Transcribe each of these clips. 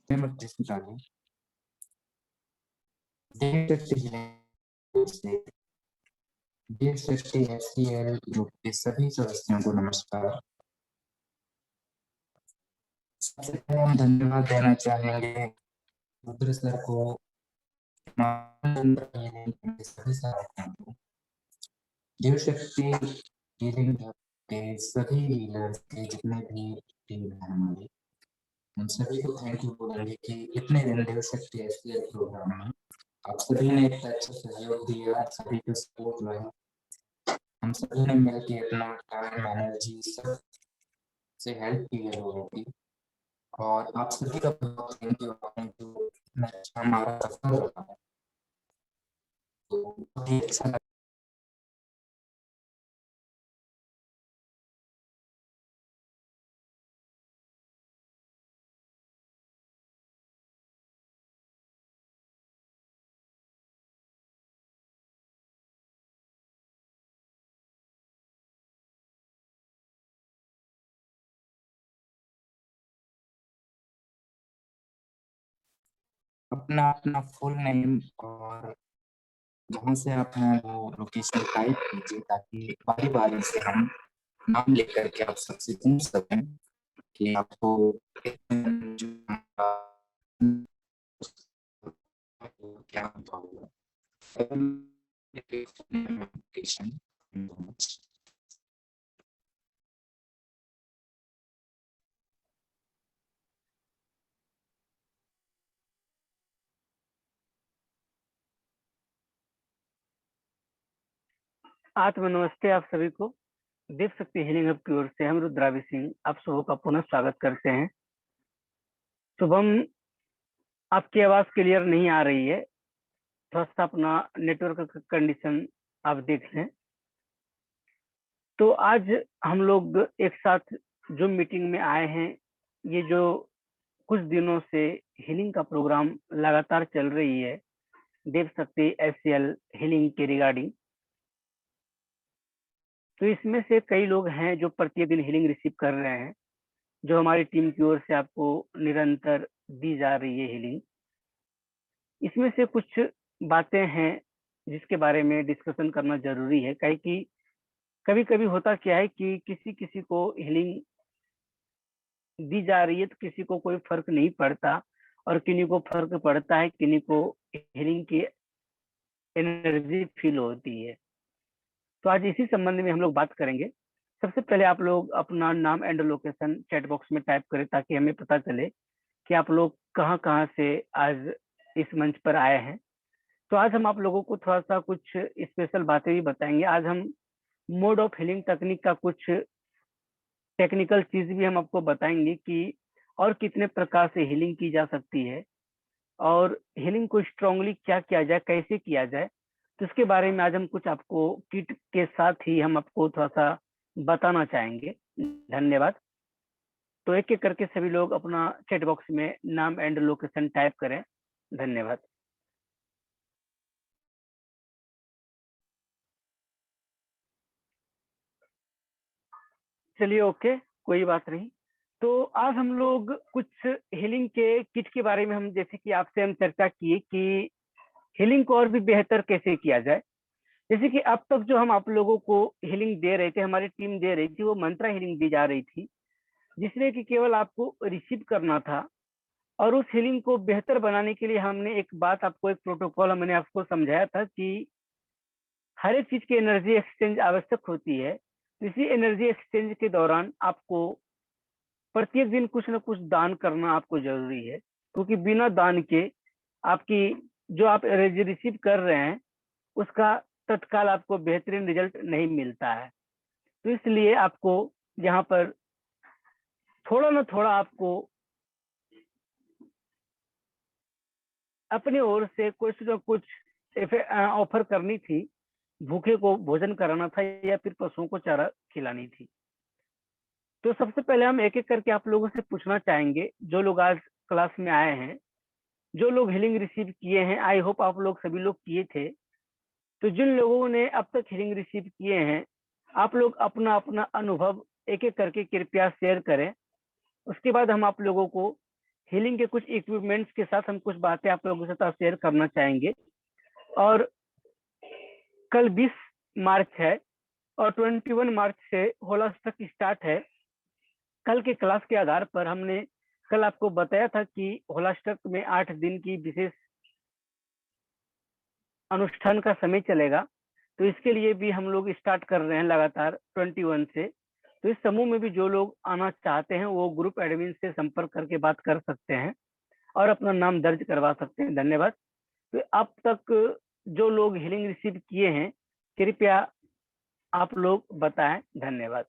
democratically. DSST group के सभी सदस्यों को नमस्कार। सबसे पहले हम धन्यवाद देना चाहेंगे रुद्र सर को, सभी सहायकों को, देवशक्ति हीलिंग हब के सभी हीलर्स के जितने भी टीम है हमारी, उन सभी को थैंक यू बोलेंगे कि इतने दिन देवशक्ति एसपीएल प्रोग्राम में आप सभी ने एक अच्छा सहयोग दिया, सभी को सपोर्ट रहा। हम सभी ने मिलकर अपना टाइम एनर्जी सब से हेल्प की है लोगों की, और आप सभी का बहुत थैंक यू, आपने जो इतना अच्छा हमारा सफल रहा है, तो बहुत ही अच्छा लगा। अपना अपना फुल नेम और जहाँ से आप हैं वो लोकेशन टाइप कीजिए, ताकि बारी बारी से हम नाम लेकर के आप सबसे पूछ सकें कि आपको क्या अनुभव हुआ। आत्म नमस्ते आप सभी को। देव शक्ति हीलिंग हब की ओर से हम रुद्रावी सिंह आप सबों का पुनः स्वागत करते हैं। शुभम, आपकी आवाज क्लियर नहीं आ रही है, थोड़ा सा अपना नेटवर्क कंडीशन आप देख लें। तो आज हम लोग एक साथ जो मीटिंग में आए हैं, ये जो कुछ दिनों से हीलिंग का प्रोग्राम लगातार चल रही है देव शक्ति एससीएल हीलिंग के रिगार्डिंग, तो इसमें से कई लोग हैं जो प्रतिदिन हीलिंग रिसीव कर रहे हैं, जो हमारी टीम की ओर से आपको निरंतर दी जा रही है हीलिंग। इसमें से कुछ बातें हैं जिसके बारे में डिस्कशन करना जरूरी है, काहे कि कभी कभी होता क्या है कि किसी किसी को हीलिंग दी जा रही है तो किसी को कोई फर्क नहीं पड़ता, और किन्हीं को फर्क पड़ता है, किन्हीं को हीलिंग की एनर्जी फील होती है। तो आज इसी संबंध में हम लोग बात करेंगे। सबसे पहले आप लोग अपना नाम एंड लोकेशन चैट बॉक्स में टाइप करें, ताकि हमें पता चले कि आप लोग कहाँ कहाँ से आज इस मंच पर आए हैं। तो आज हम आप लोगों को थोड़ा सा कुछ स्पेशल बातें भी बताएंगे। आज हम मोड ऑफ हीलिंग तकनीक का कुछ टेक्निकल चीज भी हम आपको बताएंगे कि और कितने प्रकार से हीलिंग की जा सकती है, और हीलिंग को स्ट्रांगली क्या किया जाए, कैसे किया जाए, तो इसके बारे में आज हम कुछ आपको किट के साथ ही हम आपको थोड़ा सा बताना चाहेंगे। धन्यवाद। तो एक एक करके सभी लोग अपना चैट बॉक्स में नाम एंड लोकेशन टाइप करें। धन्यवाद। चलिए, ओके, कोई बात नहीं। तो आज हम लोग कुछ हीलिंग के किट के बारे में, हम जैसे कि आपसे हम चर्चा किए कि हीलिंग को और भी बेहतर कैसे किया जाए। जैसे कि अब तक जो हम आप लोगों को हीलिंग दे रहे थे, हमारी टीम दे रही थी, वो मंत्रा हीलिंग दी जा रही थी, जिसमें कि केवल आपको रिसीव करना था। और उस हीलिंग को बेहतर बनाने के लिए हमने एक बात आपको, एक प्रोटोकॉल मैंने आपको समझाया था कि हर एक चीज की एनर्जी एक्सचेंज आवश्यक होती है। इसी एनर्जी एक्सचेंज के दौरान आपको प्रत्येक दिन कुछ न कुछ दान करना आपको जरूरी है, क्योंकि बिना दान के आपकी जो आप एनर्जी रिसीव कर रहे हैं उसका तत्काल आपको बेहतरीन रिजल्ट नहीं मिलता है। तो इसलिए आपको यहाँ पर थोड़ा ना थोड़ा आपको अपनी ओर से कुछ न कुछ ऑफर करनी थी। भूखे को भोजन कराना था, या फिर पशुओं को चारा खिलानी थी। तो सबसे पहले हम एक एक करके आप लोगों से पूछना चाहेंगे, जो लोग आज क्लास में आए हैं, जो लोग हीलिंग रिसीव किए हैं, आई होप आप लोग सभी लोग किए थे। तो जिन लोगों ने अब तक हीलिंग रिसीव किए हैं, आप लोग अपना अपना अनुभव एक एक करके कृपया शेयर करें। उसके बाद हम आप लोगों को हीलिंग के कुछ इक्विपमेंट्स के साथ हम कुछ बातें आप लोगों के साथ शेयर करना चाहेंगे। और कल 20 मार्च है और 21 मार्च से होलाष्टक स्टार्ट है। कल के क्लास के आधार पर हमने कल आपको बताया था कि होलाष्टक में 8 दिन की विशेष अनुष्ठान का समय चलेगा, तो इसके लिए भी हम लोग स्टार्ट कर रहे हैं लगातार 21 से। तो इस समूह में भी जो लोग आना चाहते हैं वो ग्रुप एडमिन से संपर्क करके बात कर सकते हैं और अपना नाम दर्ज करवा सकते हैं। धन्यवाद। तो अब तक जो लोग हीलिंग रिसीव किए हैं कृपया आप लोग बताएं। धन्यवाद।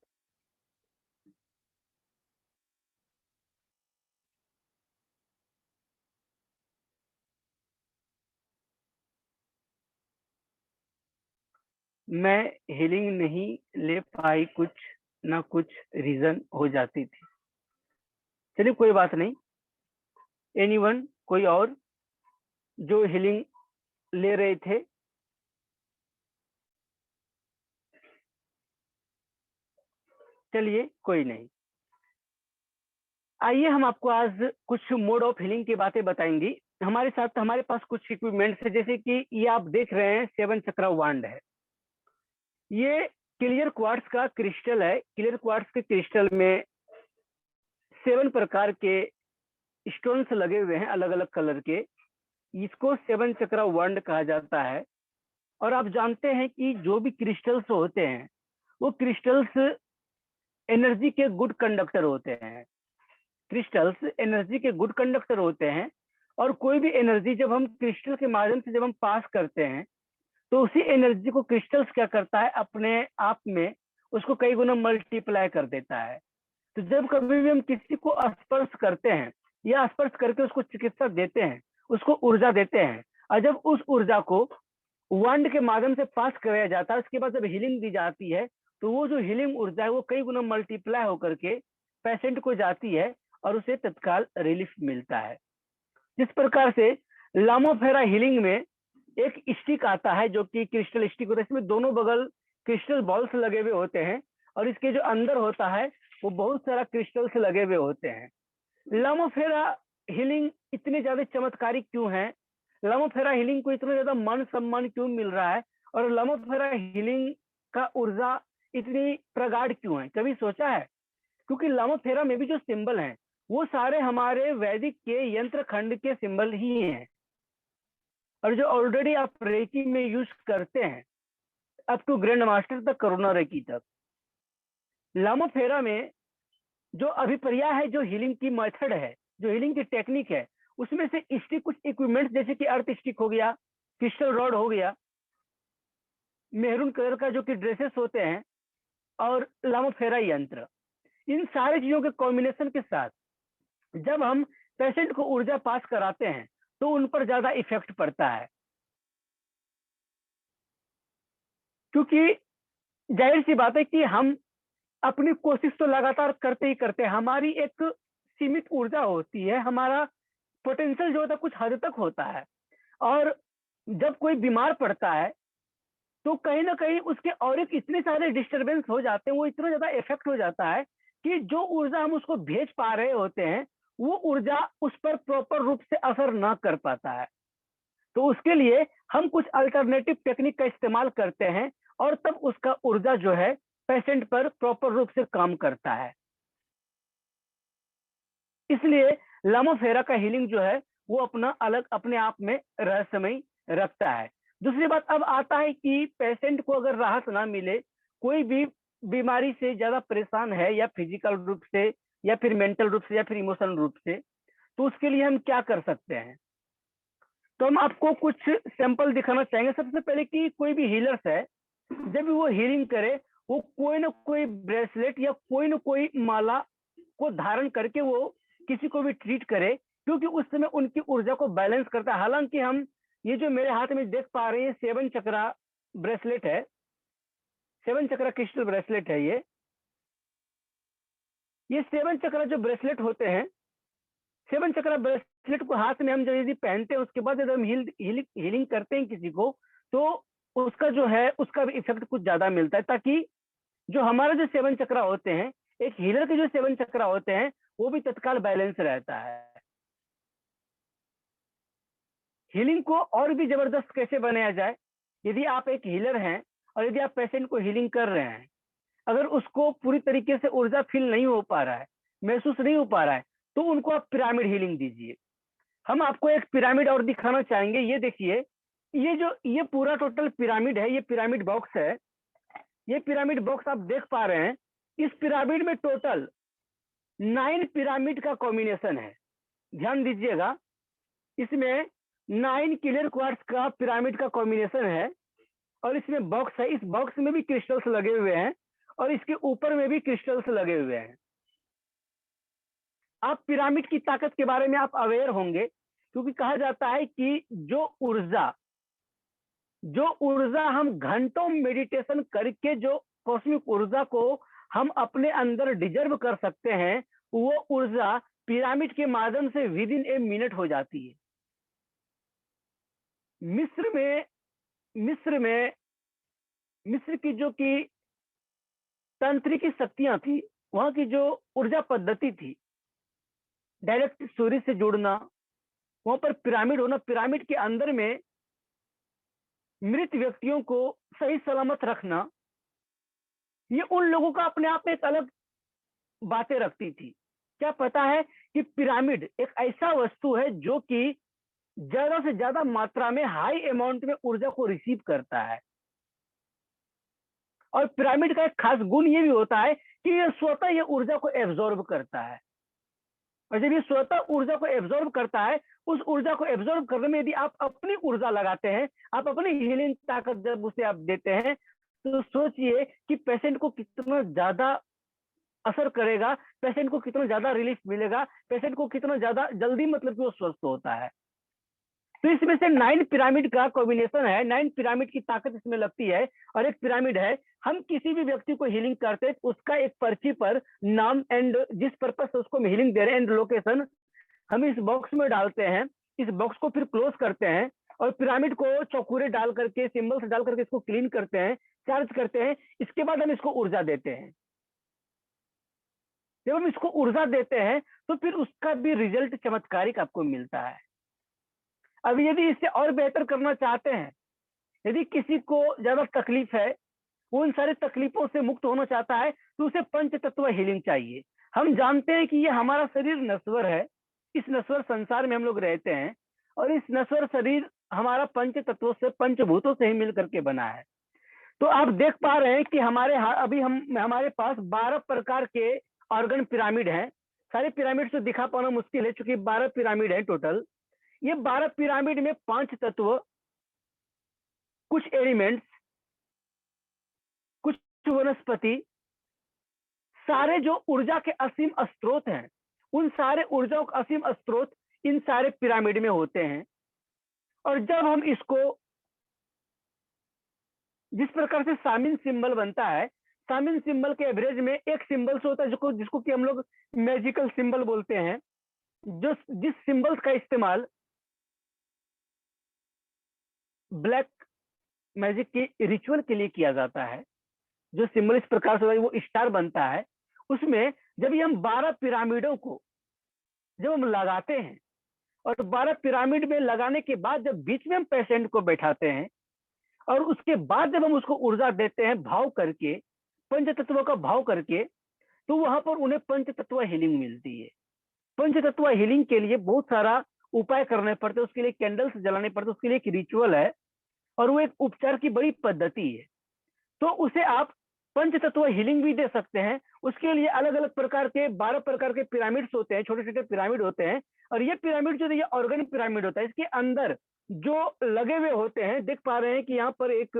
मैं हीलिंग नहीं ले पाई, कुछ ना कुछ रीजन हो जाती थी। चलिए कोई बात नहीं। एनीवन, कोई और जो हीलिंग ले रहे थे? चलिए कोई नहीं। आइए हम आपको आज कुछ मोड ऑफ हीलिंग की बातें बताएंगी। हमारे साथ हमारे पास कुछ इक्विपमेंट्स है, जैसे कि ये आप देख रहे हैं 7 चक्रा वांड है। ये क्लियर क्वार्ट्ज का क्रिस्टल है। क्लियर क्वार्ट्ज के क्रिस्टल में 7 प्रकार के स्टोन्स लगे हुए हैं अलग अलग कलर के। इसको 7 चक्रा वांड कहा जाता है। और आप जानते हैं कि जो भी क्रिस्टल्स होते हैं वो क्रिस्टल्स एनर्जी के गुड कंडक्टर होते हैं। क्रिस्टल्स एनर्जी के गुड कंडक्टर होते हैं और कोई भी एनर्जी जब हम क्रिस्टल के माध्यम से जब हम पास करते हैं तो उसी एनर्जी को क्रिस्टल्स क्या करता है, अपने आप में उसको कई गुना मल्टीप्लाई कर देता है। तो जब कभी भी हम किसी को स्पर्श करते हैं या स्पर्श करके उसको चिकित्सा देते हैं, उसको ऊर्जा देते हैं, और जब उस ऊर्जा को वांड के माध्यम से पास कराया जाता है, उसके बाद जब हीलिंग दी जाती है तो वो जो हीलिंग ऊर्जा है वो कई गुना मल्टीप्लाई होकर के पेशेंट को जाती है और उसे तत्काल रिलीफ मिलता है। जिस प्रकार से लामोफेरा हीलिंग में एक स्टिक आता है जो कि क्रिस्टल स्टिक होता है। इसमें दोनों बगल क्रिस्टल बॉल्स लगे हुए होते हैं और इसके जो अंदर होता है वो बहुत सारा क्रिस्टल्स लगे हुए होते हैं। लामोफेरा हीलिंग इतने ज्यादा चमत्कारिक क्यों है? लामोफेरा हीलिंग को इतना ज्यादा मान सम्मान क्यों मिल रहा है? और लामोफेरा हीलिंग का ऊर्जा इतनी प्रगाढ़ क्यों है? कभी सोचा है? क्योंकि लामोफेरा में भी जो सिंबल हैं वो सारे हमारे वैदिक के यंत्र खंड के सिंबल ही हैं और जो ऑलरेडी आप रेकी में यूज करते हैं अप टू ग्रैंड मास्टर तक, करुणा रेकी तक। लामोफेरा में जो अभिप्राय है, जो हीलिंग की मेथड है, जो हीलिंग की टेक्निक है, उसमें से स्टिक कुछ इक्विपमेंट्स जैसे कि अर्थ स्टिक हो गया, क्रिस्टल रॉड हो गया, मेहरून कलर का जो कि ड्रेसेस होते हैं और लामोफेरा यंत्र, इन सारी चीजों के कॉम्बिनेशन के साथ जब हम पेशेंट को ऊर्जा पास कराते हैं तो उन पर ज्यादा इफेक्ट पड़ता है। क्योंकि जाहिर सी बात है कि हम अपनी कोशिश तो लगातार करते ही करते हैं। हमारी एक सीमित ऊर्जा होती है, हमारा पोटेंशियल जो होता है कुछ हद तक होता है। और जब कोई बीमार पड़ता है तो कहीं ना कहीं उसके और एक इतने सारे डिस्टरबेंस हो जाते हैं, वो इतना ज्यादा इफेक्ट हो जाता है कि जो ऊर्जा हम उसको भेज पा रहे होते हैं वो ऊर्जा उस पर प्रॉपर रूप से असर ना कर पाता है। तो उसके लिए हम कुछ अल्टरनेटिव टेक्निक का इस्तेमाल करते हैं और तब उसका ऊर्जा जो है पेशेंट पर प्रॉपर रूप से काम करता है। इसलिए लामोफेरा का हीलिंग जो है वो अपना अलग अपने आप में रहस्यमय रखता है। दूसरी बात अब आता है कि पेशेंट को अगर राहत ना मिले, कोई भी बीमारी से ज्यादा परेशान है या फिजिकल रूप से या फिर मेंटल रूप से या फिर इमोशनल रूप से, तो उसके लिए हम क्या कर सकते हैं? तो हम आपको कुछ सैंपल दिखाना चाहेंगे। सबसे पहले कि कोई भी हीलर्स है, जब भी वो हीलिंग करे वो कोई ना कोई ब्रेसलेट या कोई ना कोई माला को धारण करके वो किसी को भी ट्रीट करे, क्योंकि उस समय उनकी ऊर्जा को बैलेंस करता है। हालांकि हम ये जो मेरे हाथ में देख पा रहे हैं 7 चक्रा ब्रेसलेट है, 7 चक्रा क्रिस्टल ब्रेसलेट है। ये 7 चक्रा जो ब्रेसलेट होते हैं, 7 चक्रा ब्रेसलेट को हाथ में हम जब यदि पहनते हैं उसके बाद जब हम हीलिंग करते हैं किसी को, तो उसका जो है उसका भी इफेक्ट कुछ ज्यादा मिलता है, ताकि जो हमारा जो 7 चक्रा होते हैं, एक हीलर के जो 7 चक्रा होते हैं वो भी तत्काल बैलेंस रहता है। हीलिंग को और भी जबरदस्त कैसे बनाया जाए। यदि आप एक हीलर हैं और यदि आप पेशेंट को हीलिंग कर रहे हैं, अगर उसको पूरी तरीके से ऊर्जा फील नहीं हो पा रहा है, महसूस नहीं हो पा रहा है, तो उनको आप पिरामिड हीलिंग दीजिए। हम आपको एक पिरामिड और दिखाना चाहेंगे। ये देखिए, ये पूरा टोटल पिरामिड है, ये पिरामिड बॉक्स है। ये पिरामिड बॉक्स आप देख पा रहे हैं। इस पिरामिड में टोटल 9 पिरामिड का कॉम्बिनेशन है। ध्यान दीजिएगा, इसमें 9 क्लियर क्वार्ट्ज का पिरामिड का कॉम्बिनेशन है और इसमें बॉक्स है। इस बॉक्स में भी क्रिस्टल्स लगे हुए हैं और इसके ऊपर में भी क्रिस्टल्स लगे हुए हैं। आप पिरामिड की ताकत के बारे में आप अवेयर होंगे, क्योंकि कहा जाता है कि जो ऊर्जा हम घंटों मेडिटेशन करके जो कॉस्मिक ऊर्जा को हम अपने अंदर डिजर्व कर सकते हैं, वो ऊर्जा पिरामिड के माध्यम से विद इन ए मिनट हो जाती है। मिस्र की जो कि तंत्रिकी शक्तियां थी, वहां की जो ऊर्जा पद्धति थी, डायरेक्ट सूर्य से जुड़ना, वहां पर पिरामिड होना, पिरामिड के अंदर में मृत व्यक्तियों को सही सलामत रखना, ये उन लोगों का अपने आप में एक अलग बातें रखती थी। क्या पता है कि पिरामिड एक ऐसा वस्तु है जो कि ज्यादा से ज्यादा मात्रा में हाई अमाउंट में ऊर्जा को रिसीव करता है। और पिरामिड का एक खास गुण ये भी होता है कि ये स्वतः ये ऊर्जा को एब्जॉर्ब करता है। और जब ये स्वतः ऊर्जा को एब्जॉर्ब करता है, उस ऊर्जा को एब्जॉर्ब करने में यदि आप अपनी ऊर्जा लगाते हैं, आप अपनी हीलिंग ताकत जब उसे आप देते हैं, तो सोचिए कि पेशेंट को कितना ज्यादा असर करेगा, पेशेंट को कितना ज्यादा रिलीफ मिलेगा, पेशेंट को कितना ज्यादा जल्दी मतलब कि वो स्वस्थ होता है। तो इसमें से 9 पिरामिड का कॉम्बिनेशन है, 9 पिरामिड की ताकत इसमें लगती है। और एक पिरामिड है, हम किसी भी व्यक्ति को हीलिंग करते हैं, उसका एक पर्ची पर नाम एंड जिस पर्पज से उसको हीलिंग दे रहे हैं एंड लोकेशन हम इस बॉक्स में डालते हैं। इस बॉक्स को फिर क्लोज करते हैं और पिरामिड को चौकुरे डाल करके, सिंबल्स डाल करके इसको क्लीन करते हैं, चार्ज करते हैं। इसके बाद हम इसको ऊर्जा देते हैं। जब हम इसको ऊर्जा देते हैं तो फिर उसका भी रिजल्ट चमत्कारिक आपको मिलता है। अब यदि इससे और बेहतर करना चाहते हैं, यदि किसी को ज्यादा तकलीफ है, वो इन सारी तकलीफों से मुक्त होना चाहता है, तो उसे पंच तत्व हीलिंग चाहिए। हम जानते हैं कि ये हमारा शरीर नश्वर है, इस नश्वर संसार में हम लोग रहते हैं और इस नश्वर शरीर हमारा पंच तत्वों से, पंचभूतों से ही मिल करके बना है। तो आप देख पा रहे हैं कि हमारे पास 12 प्रकार के ऑर्गन पिरामिड हैं। सारे पिरामिड से दिखा पाना मुश्किल है, चूंकि 12 पिरामिड है टोटल। ये 12 पिरामिड में 5 तत्व, कुछ एलिमेंट्स, कुछ वनस्पति, सारे जो ऊर्जा के असीम स्रोत हैं, उन सारे ऊर्जाओं का असीम स्रोत इन सारे पिरामिड में होते हैं। और जब हम इसको, जिस प्रकार से सामिन सिंबल बनता है, सामिन सिंबल के एवरेज में एक सिंबल से होता है जिसको कि हम लोग मैजिकल सिंबल बोलते हैं, जिस सिंबल्स का इस्तेमाल ब्लैक मैजिक के रिचुअल के लिए किया जाता है। जो सिंबल इस प्रकार से वो स्टार बनता है, उसमें जब हम 12 पिरामिडों को जब हम लगाते हैं और 12 पिरामिड में लगाने के बाद जब बीच में हम पेशेंट को बैठाते हैं और उसके बाद जब हम उसको ऊर्जा देते हैं भाव करके, पंच तत्वों का भाव करके, तो वहां पर उन्हें पंच तत्व हीलिंग मिलती है। पंच तत्व हीलिंग के लिए बहुत सारा उपाय करने पड़ते हैं, उसके लिए कैंडल्स जलाने पड़ते हैं, उसके लिए एक रिचुअल है और वो एक उपचार की बड़ी पद्धति है। तो उसे आप पंच तत्व हीलिंग भी दे सकते हैं। उसके लिए अलग अलग प्रकार के 12 प्रकार के पिरामिड्स होते हैं, छोटे छोटे पिरामिड होते हैं। और ये पिरामिड जो है, ये ऑर्गन पिरामिड होता है। इसके अंदर जो लगे हुए होते हैं, देख पा रहे हैं कि यहाँ पर एक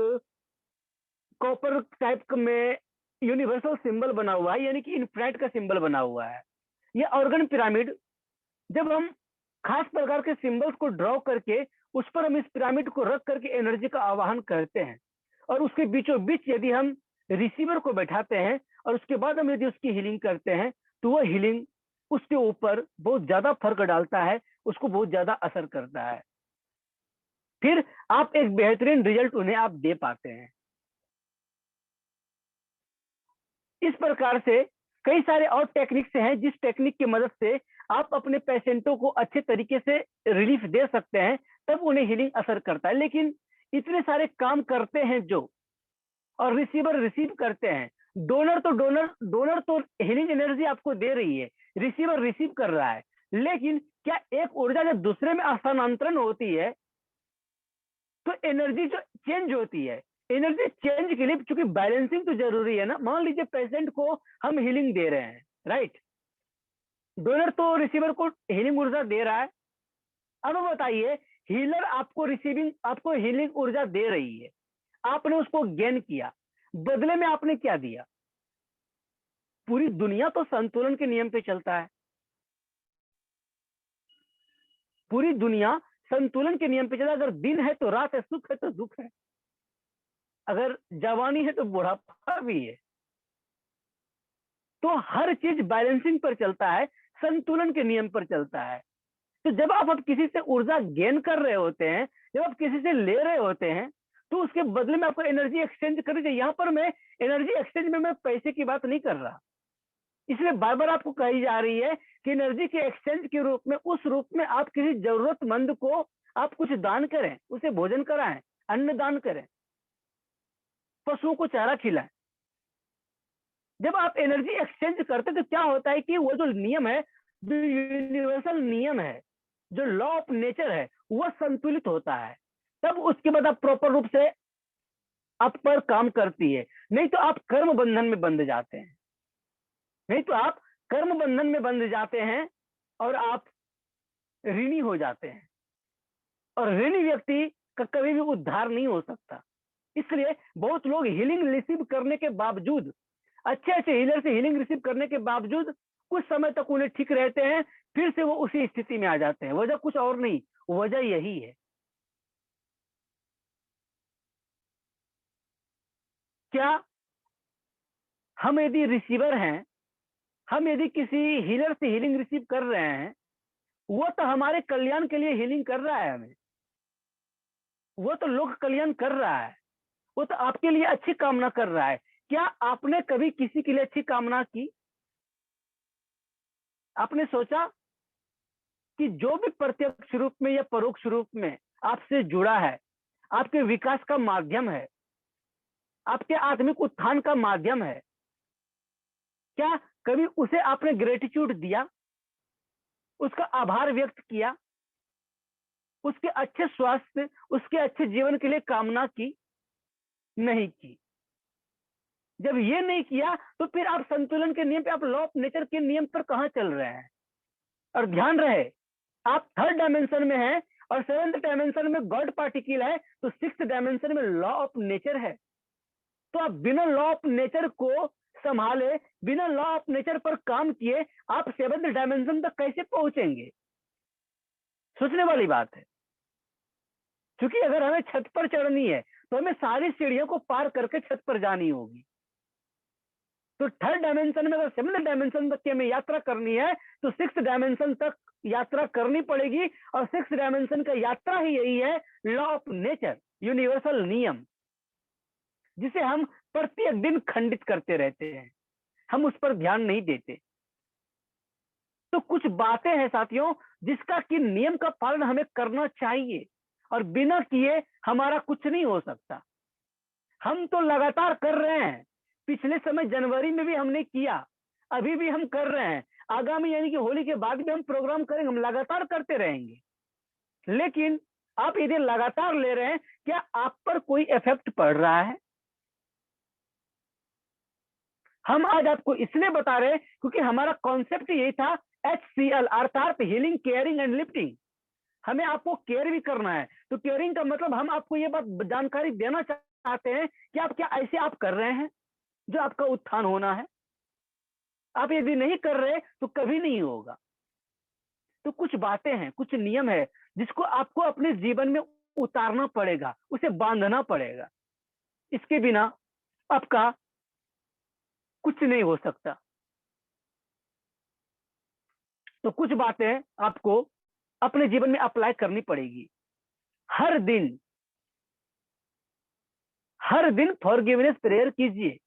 कॉपर टाइप में यूनिवर्सल सिंबल बना हुआ है, यानी कि इन्फिनिट का सिंबल बना हुआ है। ये ऑर्गन पिरामिड, जब हम खास प्रकार के सिंबल्स को ड्रॉ करके उस पर हम इस पिरामिड को रख करके एनर्जी का आवाहन करते हैं और उसके बीचों बीच यदि हम रिसीवर को बैठाते हैं और उसके बाद हम यदि उसकी हीलिंग करते हैं, तो वह हीलिंग उसके ऊपर बहुत ज्यादा फर्क डालता है, उसको बहुत ज्यादा असर करता है। फिर आप एक बेहतरीन रिजल्ट उन्हें आप दे पाते हैं। इस प्रकार से कई सारे और टेक्निक्स हैं, जिस टेक्निक की मदद से आप अपने पेशेंटों को अच्छे तरीके से रिलीफ दे सकते हैं, तब उन्हें हीलिंग असर करता है। लेकिन इतने सारे काम करते हैं जो, और रिसीवर रिसीव करते हैं। डोनर तो हीलिंग एनर्जी आपको दे रही है, रिसीवर रिसीव कर रहा है, लेकिन क्या एक ऊर्जा जब दूसरे में स्थानांतरण होती है तो एनर्जी जो चेंज होती है, एनर्जी चेंज के लिए चूंकि बैलेंसिंग तो जरूरी है ना। मान लीजिए पेशेंट को हम हीलिंग दे रहे हैं, राइट, डोनर तो रिसीवर को हीलिंग ऊर्जा दे रहा है। अब बताइए, हीलर आपको हीलिंग ऊर्जा दे रही है, आपने उसको गेन किया, बदले में आपने क्या दिया? पूरी दुनिया तो संतुलन के नियम पे चलता है, पूरी दुनिया संतुलन के नियम पे चलता है। अगर दिन है तो रात है, सुख है तो दुख है, अगर जवानी है तो बुढ़ापा भी है। तो हर चीज बैलेंसिंग पर चलता है, संतुलन के नियम पर चलता है। तो जब आप किसी से ऊर्जा गेन कर रहे होते हैं, जब आप किसी से ले रहे होते हैं, तो उसके बदले में आपको एनर्जी एक्सचेंज करनी चाहिए। यहाँ पर मैं एनर्जी एक्सचेंज में मैं पैसे की बात नहीं कर रहा, इसलिए बार बार आपको कही जा रही है कि एनर्जी के एक्सचेंज के रूप में, उस रूप में आप किसी जरूरतमंद को आप कुछ दान करें, उसे भोजन कराएं, अन्न दान करें, पशुओं को चारा खिलाएं। जब आप एनर्जी एक्सचेंज करते तो क्या होता है कि वो जो नियम है, जो यूनिवर्सल नियम है, जो लॉ ऑफ नेचर है, वह संतुलित होता है। तब उसके बाद आप प्रॉपर रूप से आप पर काम करती है। नहीं तो आप कर्म बंधन में बंध जाते हैं, नहीं तो आप कर्म बंधन में बंध जाते हैं और आप ऋणी हो जाते हैं, और ऋणी व्यक्ति का कभी भी उद्धार नहीं हो सकता। इसलिए बहुत लोग हीलिंग रिसीव करने के बावजूद, अच्छे अच्छे हीलर से हीलिंग रिसीव करने के बावजूद कुछ समय तक उन्हें ठीक रहते हैं, फिर से वो उसी स्थिति में आ जाते हैं। वजह कुछ और नहीं, वजह यही है। क्या हम यदि रिसीवर हैं, हम यदि किसी हीलर से हीलिंग रिसीव कर रहे हैं, वो तो हमारे कल्याण के लिए हीलिंग कर रहा है हमें, वो तो लोक कल्याण कर रहा है, वो तो आपके लिए अच्छी कामना कर रहा है। क्या आपने कभी किसी के लिए अच्छी कामना की? आपने सोचा कि जो भी प्रत्यक्ष रूप में या परोक्ष रूप में आपसे जुड़ा है, आपके विकास का माध्यम है, आपके आत्मिक उत्थान का माध्यम है, क्या कभी उसे आपने ग्रेटिट्यूड दिया, उसका आभार व्यक्त किया, उसके अच्छे स्वास्थ्य, उसके अच्छे जीवन के लिए कामना की? नहीं की। जब ये नहीं किया तो फिर आप संतुलन के नियम पे, आप लॉ ऑफ नेचर के नियम पर कहां चल रहे हैं? और ध्यान रहे, आप थर्ड डायमेंशन में हैं और सेवेंथ डायमेंशन में गॉड पार्टिकल है, तो सिक्स्थ डायमेंशन में लॉ ऑफ नेचर है। तो आप बिना लॉ ऑफ नेचर को संभाले, बिना लॉ ऑफ नेचर पर काम किए आप सेवेंथ डायमेंशन तक कैसे पहुंचेंगे? सोचने वाली बात है। क्योंकि अगर हमें छत पर चढ़नी है तो हमें सारी सीढ़ियों को पार करके छत पर जानी होगी। तो थर्ड डायमेंशन में अगर सेवेंथ डायमेंशन तक की हमें यात्रा करनी है तो सिक्स्थ डायमेंशन तक यात्रा करनी पड़ेगी। और सिक्स्थ डायमेंशन का यात्रा ही यही है, लॉ ऑफ नेचर, यूनिवर्सल नियम, जिसे हम प्रत्येक दिन खंडित करते रहते हैं, हम उस पर ध्यान नहीं देते। तो कुछ बातें हैं साथियों जिसका कि नियम का पालन हमें करना चाहिए, और बिना किए हमारा कुछ नहीं हो सकता। हम तो लगातार कर रहे हैं, पिछले समय जनवरी में भी हमने किया, अभी भी हम कर रहे हैं, आगामी यानी कि होली के बाद भी हम प्रोग्राम करेंगे, हम लगातार करते रहेंगे। लेकिन आप यदि लगातार ले रहे हैं, क्या आप पर कोई इफेक्ट पड़ रहा है? हम आज आपको इसलिए बता रहे हैं क्योंकि हमारा कॉन्सेप्ट यही था, HCL अर्थात हीलिंग, केयरिंग एंड लिफ्टिंग। हमें आपको केयर भी करना है। तो केयरिंग का मतलब हम आपको ये बात जानकारी देना चाहते हैं कि आप क्या ऐसे आप कर रहे हैं जो आपका उत्थान होना है। आप यदि नहीं कर रहे तो कभी नहीं होगा। तो कुछ बातें हैं, कुछ नियम है जिसको आपको अपने जीवन में उतारना पड़ेगा, उसे बांधना पड़ेगा। इसके बिना आपका कुछ नहीं हो सकता। तो कुछ बातें आपको अपने जीवन में अप्लाई करनी पड़ेगी। हर दिन फॉरगिवनेस प्रेयर कीजिए।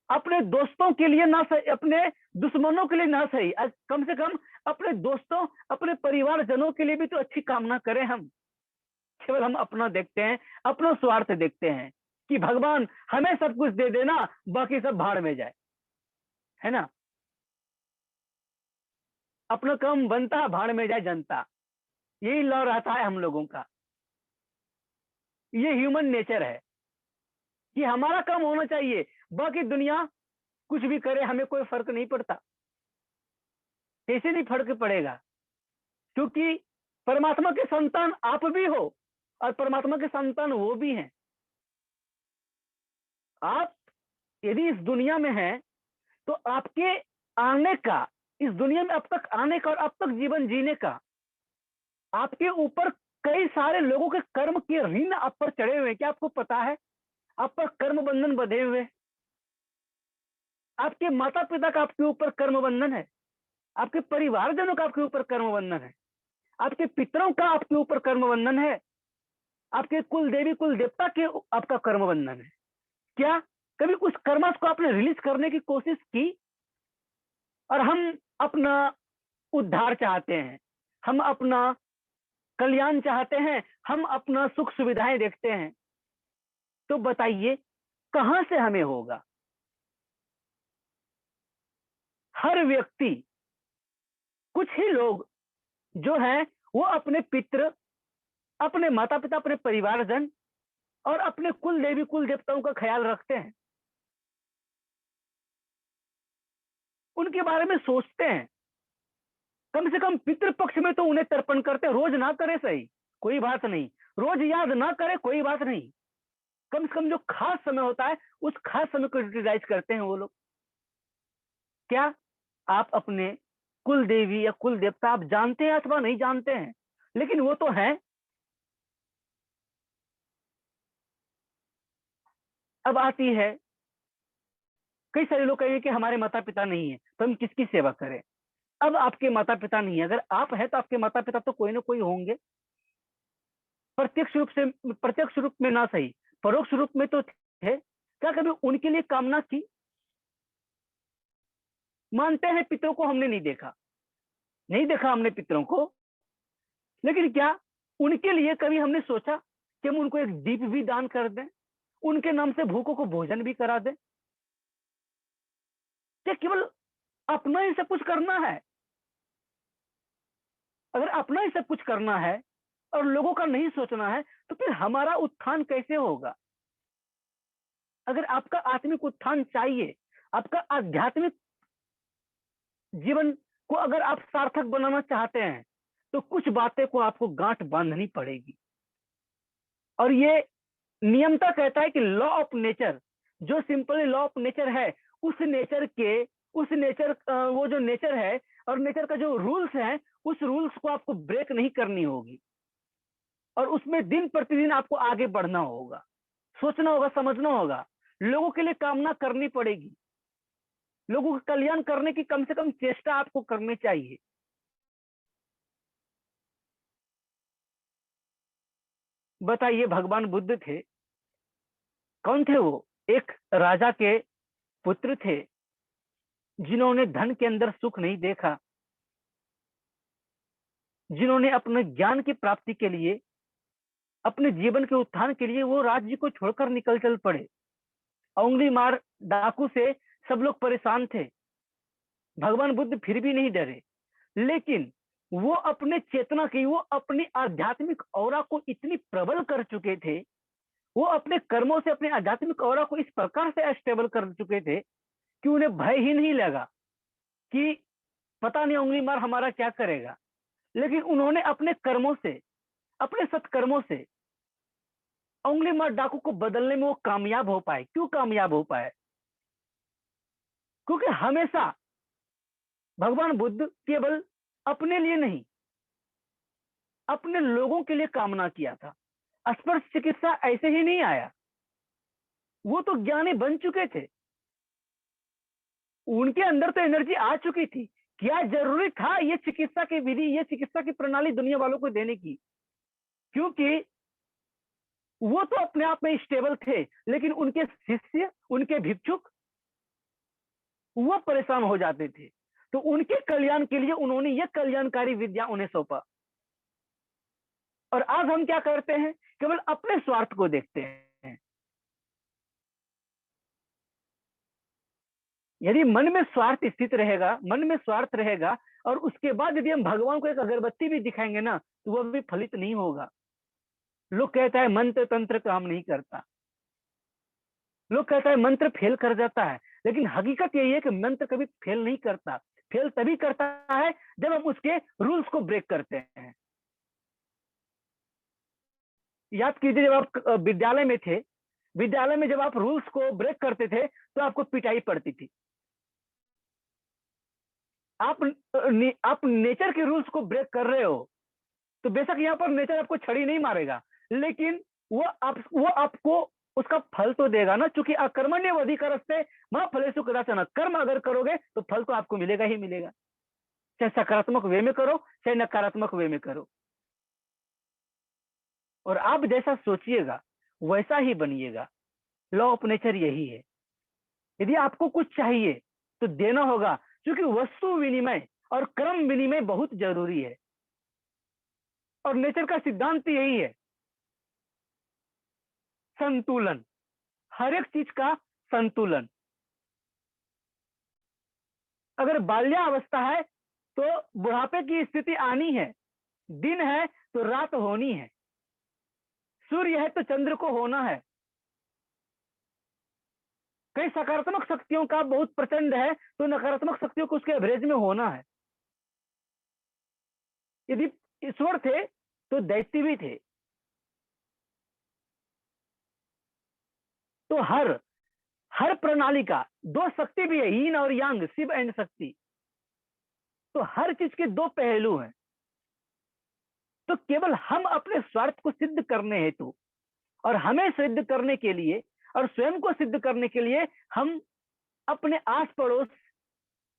अपने दोस्तों के लिए ना सही, अपने दुश्मनों के लिए ना सही, कम से कम अपने दोस्तों, अपने परिवारजनों के लिए भी तो अच्छी कामना करें हम। केवल हम अपना देखते हैं, अपना स्वार्थ देखते हैं कि भगवान हमें सब कुछ दे देना, बाकी सब भाड़ में जाए, है ना? अपना काम बनता, भाड़ में जाए जनता। यही लॉ रहता है हम लोगों का। ये ह्यूमन नेचर है कि हमारा काम होना चाहिए, बाकी दुनिया कुछ भी करे, हमें कोई फर्क नहीं पड़ता। कैसे नहीं फर्क पड़ेगा? क्योंकि परमात्मा के संतान आप भी हो और परमात्मा के संतान वो भी हैं। आप यदि इस दुनिया में हैं, तो आपके आने का, इस दुनिया में अब तक आने का और अब तक जीवन जीने का, आपके ऊपर कई सारे लोगों के कर्म के ऋण आप पर चढ़े हुए हैं। क्या आपको पता है? आप पर कर्म बंधन बंधे हुए हैं। आपके माता पिता का आपके ऊपर कर्म बंधन है, आपके परिवारजनों का आपके ऊपर कर्म बंधन है, आपके पितरों का आपके ऊपर कर्म बंधन है, आपके कुल देवी कुल देवता के आपका कर्म बंधन है। क्या कभी उस कर्मस को आपने रिलीज करने की कोशिश की? और हम अपना उद्धार चाहते हैं, हम अपना कल्याण चाहते हैं, हम अपना सुख सुविधाएं देखते हैं, तो बताइए कहां से हमें होगा? हर व्यक्ति, कुछ ही लोग जो हैं वो अपने पितृ, अपने माता पिता, अपने परिवारजन और अपने कुल देवी कुल देवताओं का ख्याल रखते हैं, उनके बारे में सोचते हैं। कम से कम पितृपक्ष में तो उन्हें तर्पण करते हैं। रोज ना करे सही, कोई बात नहीं, रोज याद ना करे कोई बात नहीं, कम से कम जो खास समय होता है उस खास समय को यूटिलाइज करते हैं वो लोग। क्या आप अपने कुल देवी या कुल देवता आप जानते हैं अथवा नहीं जानते हैं, लेकिन वो तो है। अब आती है, कई सारे लोग कहेंगे कि हमारे माता पिता नहीं है तो हम किसकी सेवा करें? अब आपके माता पिता नहीं है, अगर आप हैं तो आपके माता पिता तो कोई ना कोई होंगे, प्रत्यक्ष रूप में ना सही, परोक्ष रूप में तो थे। क्या कभी उनके लिए कामना की? मानते हैं पितरों को हमने नहीं देखा, नहीं देखा हमने पितरों को, लेकिन क्या उनके लिए कभी हमने सोचा कि हम उनको एक दीप भी दान कर दें, उनके नाम से भूखों को भोजन भी करा दें? क्या केवल अपना ही सब कुछ करना है? अगर अपना ही सब कुछ करना है और लोगों का नहीं सोचना है, तो फिर हमारा उत्थान कैसे होगा? अगर आपका आत्मिक उत्थान चाहिए, आपका आध्यात्मिक जीवन को अगर आप सार्थक बनाना चाहते हैं, तो कुछ बातें को आपको गांठ बांधनी पड़ेगी। और ये नियमता कहता है कि लॉ ऑफ नेचर, जो सिंपली लॉ ऑफ नेचर है, उस नेचर वो जो नेचर है और नेचर का जो रूल्स है, उस रूल्स को आपको ब्रेक नहीं करनी होगी और उसमें दिन प्रतिदिन आपको आगे बढ़ना होगा, सोचना होगा, समझना होगा, लोगों के लिए कामना करनी पड़ेगी, लोगों का कल्याण करने की कम से कम चेष्टा आपको करनी चाहिए। बताइए, भगवान बुद्ध थे, कौन थे वो? एक राजा के पुत्र थे जिन्होंने धन के अंदर सुख नहीं देखा, जिन्होंने अपने ज्ञान की प्राप्ति के लिए, अपने जीवन के उत्थान के लिए वो राज्य को छोड़कर निकल चल पड़े। उंगली मार डाकू से सब लोग परेशान थे, भगवान बुद्ध फिर भी नहीं डरे, लेकिन वो अपने चेतना की, वो अपनी आध्यात्मिक औरा को इतनी प्रबल कर चुके थे, वो अपने कर्मों से अपने आध्यात्मिक औरा को इस प्रकार से स्टेबल कर चुके थे कि उन्हें भय ही नहीं लगा कि पता नहीं उंगली मार हमारा क्या करेगा। लेकिन उन्होंने अपने कर्मों से, अपने सत्कर्मों से उंगली मार डाकू को बदलने में वो कामयाब हो पाए। क्यों कामयाब हो पाए? क्योंकि हमेशा भगवान बुद्ध केवल अपने लिए नहीं, अपने लोगों के लिए कामना किया था। स्पर्श चिकित्सा ऐसे ही नहीं आया, वो तो ज्ञानी बन चुके थे, उनके अंदर तो एनर्जी आ चुकी थी। क्या जरूरी था ये चिकित्सा की विधि, ये चिकित्सा की प्रणाली दुनिया वालों को देने की? क्योंकि वो तो अपने आप में स्टेबल थे, लेकिन उनके शिष्य, उनके भिक्षुक वो परेशान हो जाते थे। तो उनके कल्याण के लिए उन्होंने यह कल्याणकारी विद्या उन्हें सौंपा। और आज हम क्या करते हैं, केवल अपने स्वार्थ को देखते हैं। यदि मन में स्वार्थ स्थित रहेगा, मन में स्वार्थ रहेगा, और उसके बाद यदि हम भगवान को एक अगरबत्ती भी दिखाएंगे ना, तो वह भी फलित नहीं होगा। लोग कहता है मंत्र तंत्र काम नहीं करता, लोग कहता है मंत्र फेल कर जाता है, लेकिन हकीकत यही है कि मंत्र कभी फेल नहीं करता। फेल तभी करता है जब हम उसके रूल्स को ब्रेक करते हैं। याद कीजिए, जब आप विद्यालय में थे, विद्यालय में जब आप रूल्स को ब्रेक करते थे तो आपको पिटाई पड़ती थी। आप नेचर के रूल्स को ब्रेक कर रहे हो, तो बेशक यहाँ पर नेचर आपको छड़ी नहीं मारेगा, लेकिन वो आपको उसका फल तो देगा ना, क्योंकि अकर्मण्येवाधिकारस्ते मा फलेषु कदाचन। कर्म अगर करोगे तो फल तो आपको मिलेगा ही मिलेगा, चाहे सकारात्मक वे में करो चाहे नकारात्मक वे में करो। और आप जैसा सोचिएगा वैसा ही बनिएगा। लॉ ऑफ नेचर यही है। यदि आपको कुछ चाहिए तो देना होगा, क्योंकि वस्तु विनिमय और क्रम विनिमय बहुत जरूरी है। और नेचर का सिद्धांत यही है, संतुलन, हर एक चीज का संतुलन। अगर बाल्यावस्था है तो बुढ़ापे की स्थिति आनी है, दिन है तो रात होनी है, सूर्य है तो चंद्र को होना है। कई सकारात्मक शक्तियों का बहुत प्रचंड है तो नकारात्मक शक्तियों को उसके एवरेज में होना है। यदि ईश्वर थे तो दैत्य भी थे। तो हर प्रणाली का दो शक्ति भी है, यीन और यांग, शिव एंड शक्ति। तो हर चीज के दो पहलू हैं। तो केवल हम अपने स्वार्थ को सिद्ध करने हेतु और हमें सिद्ध करने के लिए और स्वयं को सिद्ध करने के लिए हम अपने आस पड़ोस,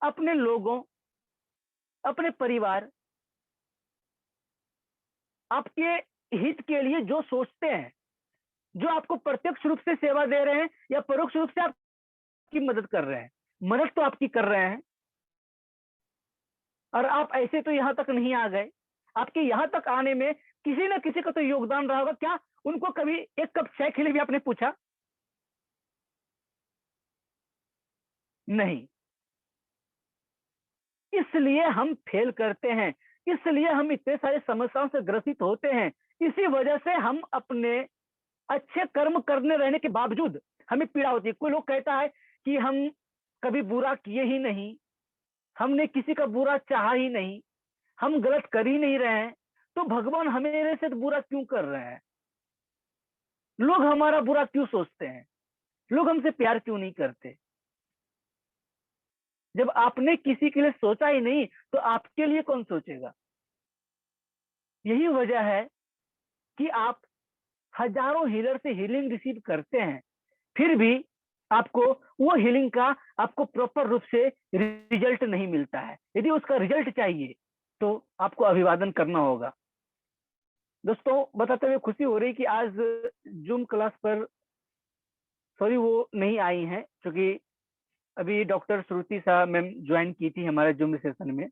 अपने लोगों, अपने परिवार, आपके हित के लिए जो सोचते हैं, जो आपको प्रत्यक्ष रूप से सेवा दे रहे हैं या परोक्ष रूप से आपकी मदद कर रहे हैं, मदद तो आपकी कर रहे हैं। और आप ऐसे तो यहां तक नहीं आ गए, आपके यहां तक आने में किसी न किसी का तो योगदान रहा होगा। क्या उनको कभी एक कप चाय के लिए भी आपने पूछा? नहीं। इसलिए हम फेल करते हैं, इसलिए हम इतने सारे समस्याओं से ग्रसित होते हैं। इसी वजह से हम अपने अच्छे कर्म करने रहने के बावजूद हमें पीड़ा होती है। कोई लोग कहता है कि हम कभी बुरा किए ही नहीं, हमने किसी का बुरा चाहा ही नहीं, हम गलत कर ही नहीं रहे हैं, तो भगवान हमें से बुरा क्यों कर रहे हैं? लोग हमारा बुरा क्यों सोचते हैं? लोग हमसे प्यार क्यों नहीं करते? जब आपने किसी के लिए सोचा ही नहीं तो आपके लिए कौन सोचेगा? यही वजह है कि आप हजारों हीलर से हीलिंग रिसीव करते हैं, फिर भी आपको वो हीलिंग का आपको प्रॉपर रूप से रिजल्ट नहीं मिलता है। यदि उसका रिजल्ट चाहिए तो आपको अभिवादन करना होगा। दोस्तों, बताते हुए खुशी हो रही कि आज जूम क्लास पर सॉरी वो नहीं आई हैं, क्योंकि अभी डॉक्टर श्रुति साहब मैम ज्वाइन की थी हमारे जूम सेशन में,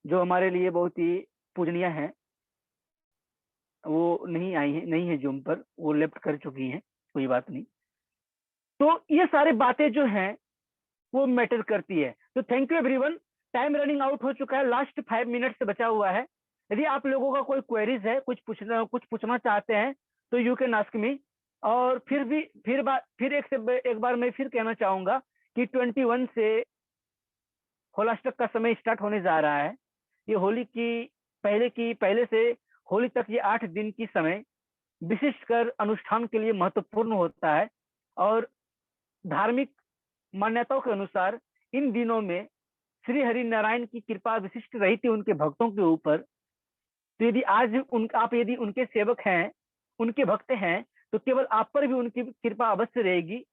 जो हमारे लिए बहुत ही पूजनीय है। वो नहीं आई है, नहीं है जूम पर, वो लेफ्ट कर चुकी हैं, कोई बात नहीं। तो ये सारी बातें जो हैं वो मैटर करती है। तो thank you everyone. Time running out हो चुका है, लास्ट 5 मिनट से बचा हुआ है। यदि आप लोगों का कोई क्वेरीज है, कुछ पूछना चाहते हैं तो यू कैन आस्क मी। और फिर एक बार मैं फिर कहना चाहूंगा कि 21 से होलाष्टक का समय स्टार्ट होने जा रहा है। ये होली की पहले से होली तक ये 8 दिन की समय विशिष्ट कर अनुष्ठान के लिए महत्वपूर्ण होता है। और धार्मिक मान्यताओं के अनुसार इन दिनों में श्री हरि नारायण की कृपा विशिष्ट रही थी उनके भक्तों के ऊपर। तो यदि आज आप यदि उनके सेवक हैं, उनके भक्त हैं, तो केवल आप पर भी उनकी कृपा अवश्य रहेगी।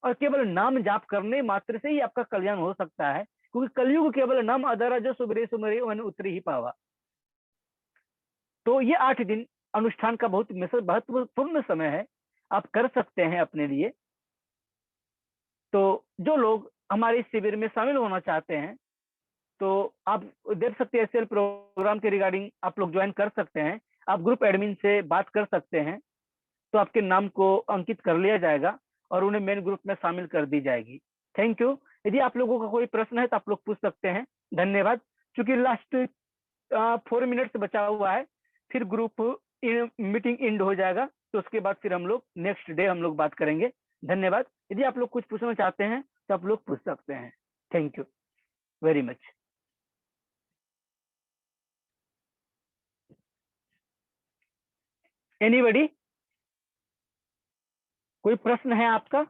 और केवल नाम जाप करने मात्र से ही आपका कल्याण हो सकता है, क्योंकि कलयुग केवल नाम आधारा जो सुबरे सुमरे वन उतरी ही पावा। तो ये 8 दिन अनुष्ठान का बहुत महत्वपूर्ण समय है, आप कर सकते हैं अपने लिए। तो जो लोग हमारे इस शिविर में शामिल होना चाहते हैं तो आप देख सकते हैं एसएल प्रोग्राम के रिगार्डिंग आप लोग ज्वाइन कर सकते हैं। आप ग्रुप एडमिन से बात कर सकते हैं तो आपके नाम को अंकित कर लिया जाएगा और उन्हें मेन ग्रुप में शामिल कर दी जाएगी। Thank you. यदि आप लोगों का कोई प्रश्न है तो आप लोग पूछ सकते हैं। धन्यवाद। चूंकि लास्ट 4 मिनट बचा हुआ है, फिर ग्रुप मीटिंग एंड हो जाएगा तो उसके बाद फिर हम लोग नेक्स्ट डे हम लोग बात करेंगे। धन्यवाद। यदि आप लोग कुछ पूछना चाहते हैं तो आप लोग पूछ सकते हैं। Thank you very much. Anybody, कोई प्रश्न है आपका?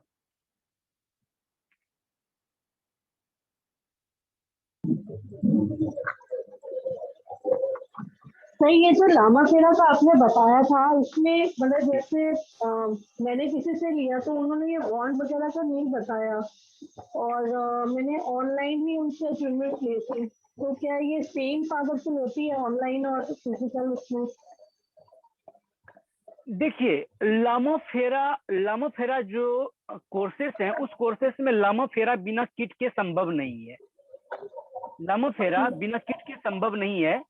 नहीं, ये जो लामा फेरा का आपने बताया था इसमें मतलब जैसे मैंने किसी से लिया तो उन्होंने ये बॉन्ड वगैरह का नहीं बताया और मैंने ऑनलाइन ही उनसे अचीवमेंट लिए थे, तो क्या ये सेम पावरफुल होती है ऑनलाइन और फिजिकल उसमें? देखिए, लामा फेरा जो कोर्सेस हैं उस कोर्सेस में लामा फेरा बिना किट के संभव नहीं है। लामा फेरा बिना किट के संभव नहीं है।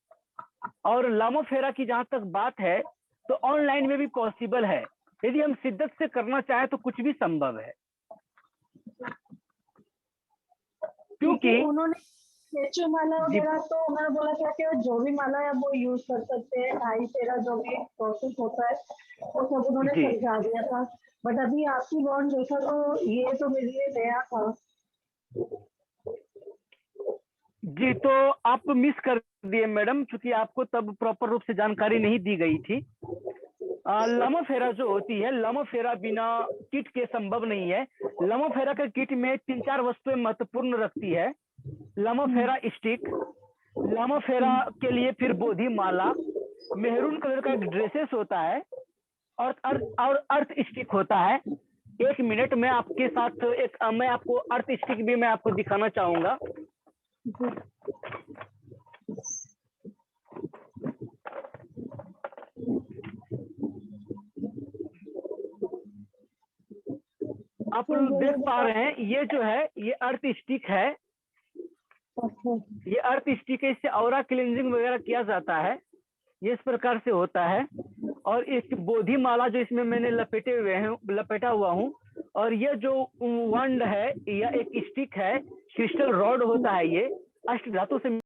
और लामा फेरा की जहां तक बात है तो ऑनलाइन में भी पॉसिबल है। यदि हम शिद्दत से करना चाहें तो कुछ भी संभव है, क्योंकि उन्होंने स्टेचू माला वगैरह तो उन्होंने बोला था कि जो भी माला है वो यूज कर सकते हैं, ढाई फेरा जो भी प्रोसेस होता है वो सब उन्होंने समझा दिया था। बट अभी आपकी बॉन्ड देखा तो ये तो मेरे लिए नया था। जी, तो आप मिस कर दिए मैडम, क्योंकि आपको तब प्रॉपर रूप से जानकारी नहीं दी गई थी। लामा फेरा जो होती है, लामा फेरा बिना किट के संभव नहीं है। लामा फेरा का किट में 3-4 वस्तुएं महत्वपूर्ण रखती है। लामा फेरा स्टिक, लामा फेरा के लिए फिर बोधि माला, मेहरून कलर का एक ड्रेसेस होता है और अर्थ स्टिक होता है। 1 मिनट में आपके साथ मैं आपको अर्थ स्टिक भी मैं आपको दिखाना चाहूंगा। आप देख पा रहे हैं, ये जो है ये अर्थ स्टिक है। ये अर्थ स्टिक है, इससे ऑरा क्लींजिंग वगैरह किया जाता है। ये इस प्रकार से होता है। और एक बोधि माला जो इसमें मैंने लपेटा हुआ हूँ। और ये जो वंड है या एक स्टिक है, क्रिस्टल रॉड होता है, ये अष्ट धातु से